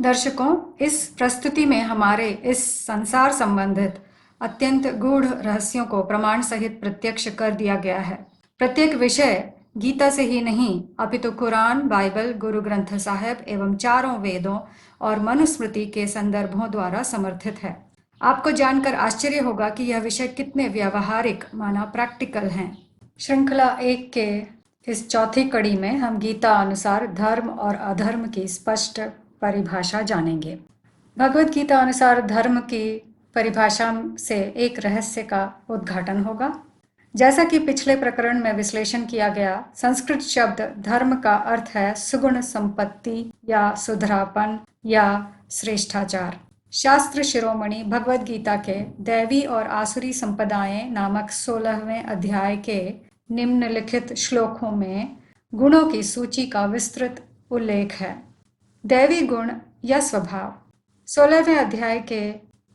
दर्शकों, इस प्रस्तुति में हमारे इस संसार संबंधित अत्यंत गूढ़ रहस्यों को प्रमाण सहित प्रत्यक्ष कर दिया गया है। प्रत्येक विषय गीता से ही नहीं अपितु कुरान, बाइबल, गुरु ग्रंथ साहिब एवं चारों वेदों और मनुस्मृति के संदर्भों द्वारा समर्थित है। आपको जानकर आश्चर्य होगा कि यह विषय कितने व्यावहारिक माना प्रैक्टिकल हैं। श्रृंखला 1 के इस चौथी कड़ी में हम गीता अनुसार धर्म और अधर्म की स्पष्ट परिभाषा जानेंगे। भगवत गीता अनुसार धर्म की परिभाषा से एक रहस्य का उद्घाटन होगा। जैसा कि पिछले प्रकरण में विश्लेषण किया गया, संस्कृत शब्द धर्म का अर्थ है सुगुण संपत्ति या सुधरापन या श्रेष्ठाचार। शास्त्र शिरोमणि भगवत गीता के दैवी और आसुरी संपदाएं नामक 16वें अध्याय के निम्नलिखित श्लोकों में गुणों की सूची का विस्तृत उल्लेख है। दैवी गुण या स्वभाव 16वें अध्याय के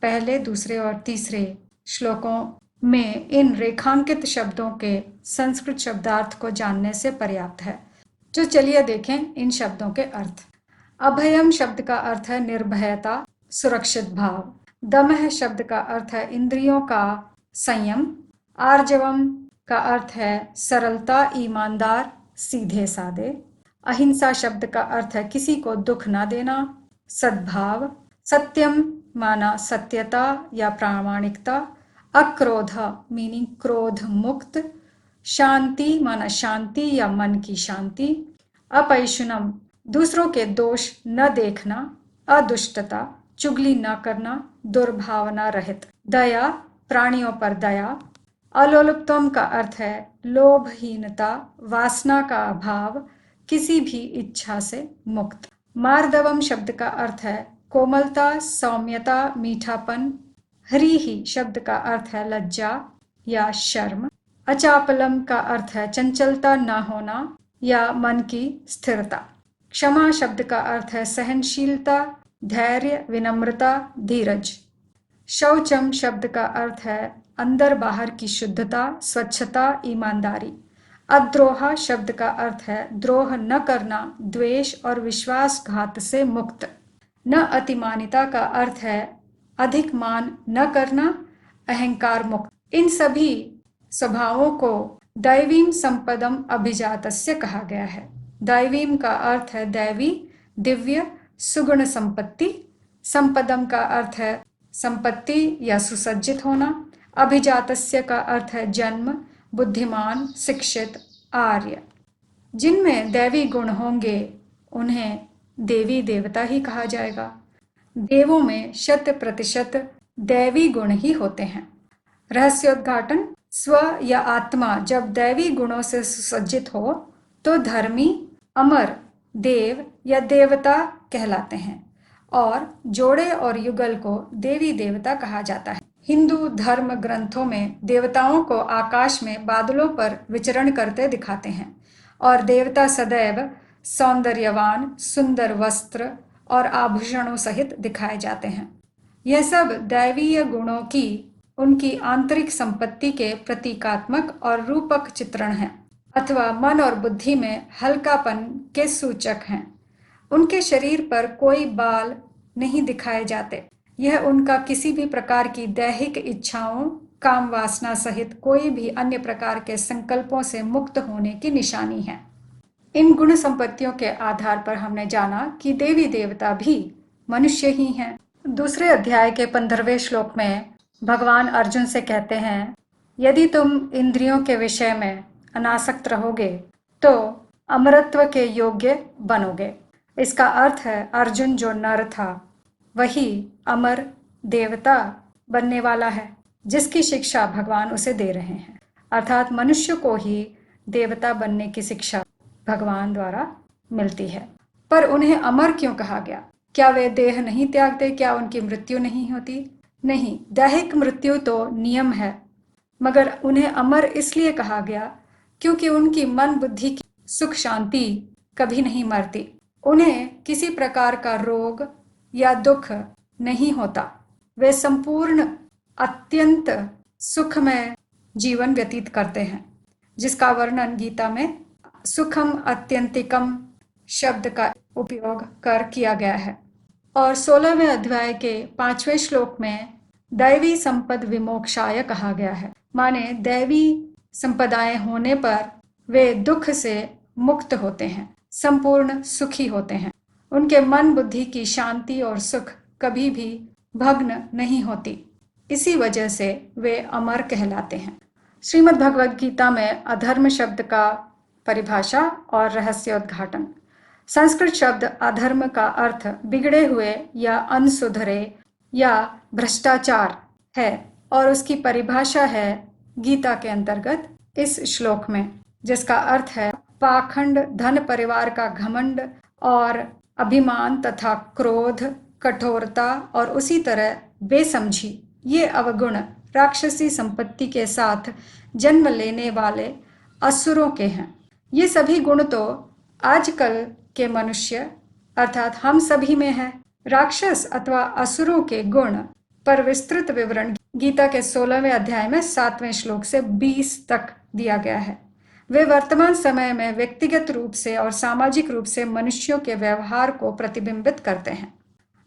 पहले, दूसरे और तीसरे श्लोकों में इन रेखांकित शब्दों के संस्कृत शब्दार्थ को जानने से पर्याप्त है। जो चलिए देखें इन शब्दों के अर्थ। अभयम शब्द का अर्थ है निर्भयता, सुरक्षित भाव। दमः शब्द का अर्थ है इंद्रियों का संयम। आर्जवम का अर्थ है सरलता, ईमानदार, सीधे साधे। अहिंसा शब्द का अर्थ है किसी को दुख न देना, सद्भाव। सत्यम माना सत्यता या प्रामाणिकता। अक्रोध मीनिंग क्रोध मुक्त। शांति माना शांति या मन की शांति। अपैशुनम दूसरों के दोष न देखना। अदुष्टता चुगली न करना, दुर्भावना रहित। दया प्राणियों पर दया। अलोलुप्तम का अर्थ है लोभहीनता, वासना का अभाव, किसी भी इच्छा से मुक्त। मार्दवम शब्द का अर्थ है कोमलता, सौम्यता, मीठापन। ह्रीहि शब्द का अर्थ है लज्जा या शर्म। अचापलम का अर्थ है चंचलता न होना या मन की स्थिरता। क्षमा शब्द का अर्थ है सहनशीलता, धैर्य, विनम्रता, धीरज। शौचम शब्द का अर्थ है अंदर बाहर की शुद्धता, स्वच्छता, ईमानदारी। अद्रोह शब्द का अर्थ है द्रोह न करना, द्वेष और विश्वासघात से मुक्त। न अतिमानिता का अर्थ है अधिक मान न करना, अहंकार मुक्त। इन सभी स्वभावों को दैवीम संपदम अभिजातस्य कहा गया है। दैवीम का अर्थ है दैवी, दिव्य, सुगुण संपत्ति। संपदम का अर्थ है संपत्ति या सुसज्जित होना। अभिजातस्य का अर्थ है जन्म, बुद्धिमान, शिक्षित, आर्य। जिनमें दैवी गुण होंगे उन्हें देवी देवता ही कहा जाएगा। देवों में 100% दैवी गुण ही होते हैं। रहस्योद्घाटन स्व या आत्मा जब दैवी गुणों से सुसज्जित हो तो धर्मी, अमर, देव या देवता कहलाते हैं और जोड़े और युगल को देवी देवता कहा जाता है। हिंदू धर्म ग्रंथों में देवताओं को आकाश में बादलों पर विचरण करते दिखाते हैं और देवता सदैव सौंदर्यवान, सुंदर वस्त्र और आभूषणों सहित दिखाए जाते हैं। यह सब दैवीय गुणों की उनकी आंतरिक संपत्ति के प्रतीकात्मक और रूपक चित्रण हैं अथवा मन और बुद्धि में हल्कापन के सूचक हैं। उनके शरीर पर कोई बाल नहीं दिखाए जाते। यह उनका किसी भी प्रकार की दैहिक इच्छाओं, काम वासना सहित कोई भी अन्य प्रकार के संकल्पों से मुक्त होने की निशानी है। इन गुण संपत्तियों के आधार पर हमने जाना कि देवी देवता भी मनुष्य ही हैं। दूसरे अध्याय के 15वें श्लोक में भगवान अर्जुन से कहते हैं, यदि तुम इंद्रियों के विषय में अनासक्त रहोगे तो अमरत्व के योग्य बनोगे। इसका अर्थ है अर्जुन जो नर था वही अमर देवता बनने वाला है, जिसकी शिक्षा भगवान उसे दे रहे हैं। अर्थात मनुष्य को ही देवता बनने की शिक्षा भगवान द्वारा मिलती है। पर उन्हें अमर क्यों कहा गया? क्या वे देह नहीं त्यागते? क्या उनकी मृत्यु नहीं होती? नहीं, दैहिक मृत्यु तो नियम है, मगर उन्हें अमर इसलिए कहा गया क्योंकि उनकी मन बुद्धि की सुख शांति कभी नहीं मरती। उन्हें किसी प्रकार का रोग या दुख नहीं होता। वे संपूर्ण अत्यंत सुखमय जीवन व्यतीत करते हैं, जिसका वर्णन गीता में सुखम अत्यंतिकम शब्द का उपयोग कर किया गया है। और 16वें अध्याय के 5वें श्लोक में दैवी संपद विमोक्षाय कहा गया है, माने दैवी संपदाएं होने पर वे दुख से मुक्त होते हैं, संपूर्ण सुखी होते हैं। उनके मन बुद्धि की शांति और सुख कभी भी भग्न नहीं होती। इसी वजह से वे अमर कहलाते हैं। श्रीमद् भगवद गीता में अधर्म शब्द का परिभाषा और रहस्योद्घाटन। संस्कृत शब्द अधर्म का अर्थ बिगड़े हुए या अनसुधरे या भ्रष्टाचार है और उसकी परिभाषा है गीता के अंतर्गत इस श्लोक में, जिसका अर्थ है पाखंड, धन, परिवार का घमंड और अभिमान तथा क्रोध, कठोरता और उसी तरह बेसमझी, ये अवगुण राक्षसी संपत्ति के साथ जन्म लेने वाले असुरों के हैं। ये सभी गुण तो आजकल के मनुष्य अर्थात हम सभी में है। राक्षस अथवा असुरों के गुण पर विस्तृत विवरण गीता के 16वें अध्याय में 7वें श्लोक से 20 तक दिया गया है। वे वर्तमान समय में व्यक्तिगत रूप से और सामाजिक रूप से मनुष्यों के व्यवहार को प्रतिबिंबित करते हैं।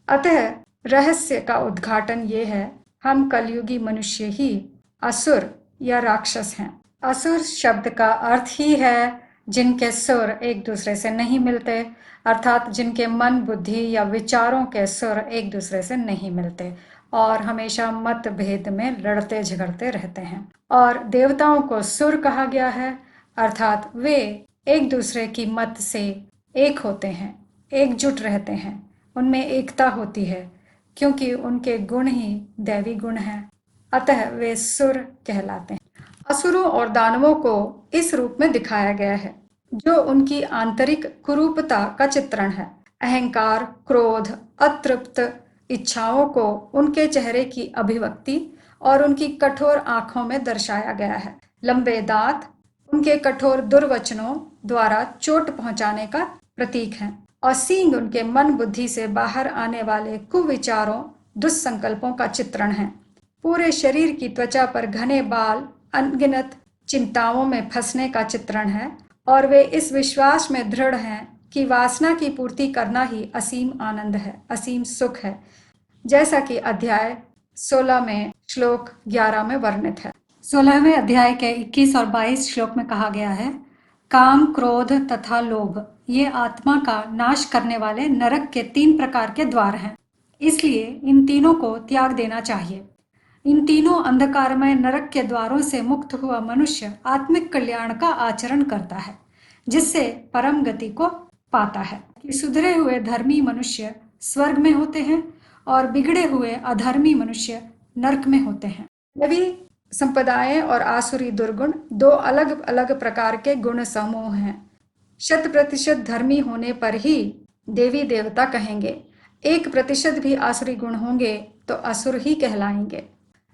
अतः रहस्य का उद्घाटन ये है, हम कलयुगी मनुष्य ही असुर या राक्षस हैं। असुर शब्द का अर्थ ही है जिनके सुर एक दूसरे से नहीं मिलते, अर्थात जिनके मन, बुद्धि या विचारों के सुर एक दूसरे से नहीं मिलते और हमेशा मतभेद में लड़ते झगड़ते रहते हैं। और देवताओं को सुर कहा गया है, अर्थात वे एक दूसरे की मत से एक होते हैं, एकजुट रहते हैं, उनमें एकता होती है क्योंकि उनके गुण ही दैवी गुण हैं। अतः वे सुर कहलाते हैं। असुरों और दानवों को इस रूप में दिखाया गया है जो उनकी आंतरिक कुरूपता का चित्रण है। अहंकार, क्रोध, अतृप्त इच्छाओं को उनके चेहरे की अभिव्यक्ति और उनकी कठोर आंखों में दर्शाया गया है। लंबे दांत उनके कठोर दुर्वचनों द्वारा चोट पहुंचाने का प्रतीक है और सींग उनके मन बुद्धि से बाहर आने वाले कुविचारों, दुस्संकल्पों का चित्रण है। पूरे शरीर की त्वचा पर घने बाल अनगिनत चिंताओं में फंसने का चित्रण है और वे इस विश्वास में दृढ़ हैं कि वासना की पूर्ति करना ही असीम आनंद है, असीम सुख है, जैसा कि अध्याय 16 में श्लोक 11 में वर्णित है। 16वें अध्याय के 21 और 22 श्लोक में कहा गया है, काम, क्रोध तथा लोभ ये आत्मा का नाश करने वाले नरक के 3 प्रकार के द्वार हैं, इसलिए इन तीनों को त्याग देना चाहिए। इन तीनों अंधकारमय नरक के द्वारों से मुक्त हुआ मनुष्य आत्मिक कल्याण का आचरण करता है, जिससे परम गति को पाता है। सुधरे हुए धर्मी मनुष्य स्वर्ग में होते हैं और बिगड़े हुए अधर्मी मनुष्य नरक में होते हैं। दैवी संपदाएं और आसुरी दुर्गुण 2 अलग अलग प्रकार के गुण समूह हैं। 100% धर्मी होने पर ही देवी देवता कहेंगे, 1% भी आसुरी गुण होंगे तो असुर ही कहलाएंगे।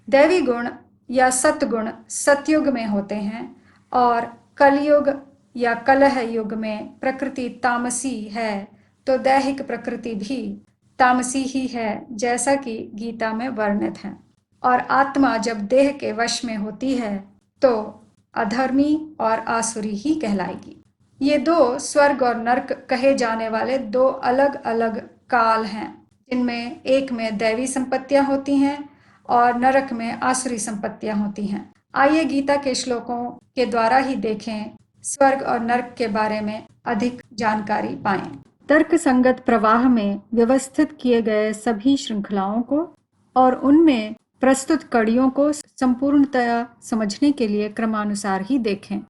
दैवी गुण या सत्गुण सतयुग में होते हैं और कलयुग या कलह युग में प्रकृति तामसी है, तो दैहिक प्रकृति भी तामसी ही है, जैसा कि गीता में वर्णित है। और आत्मा जब देह के वश में होती है तो अधर्मी और आसुरी ही कहलाएगी। ये 2 स्वर्ग और नरक कहे जाने वाले 2 अलग अलग काल हैं, जिनमें एक में दैवी संपत्तियां होती हैं और नरक में आसुरी संपत्तियां होती हैं। आइए गीता के श्लोकों के द्वारा ही देखें, स्वर्ग और नरक के बारे में अधिक जानकारी पाएं। तर्क संगत प्रवाह में व्यवस्थित किए गए सभी श्रृंखलाओं को और उनमें प्रस्तुत कड़ियों को संपूर्णतया समझने के लिए क्रमानुसार ही देखें।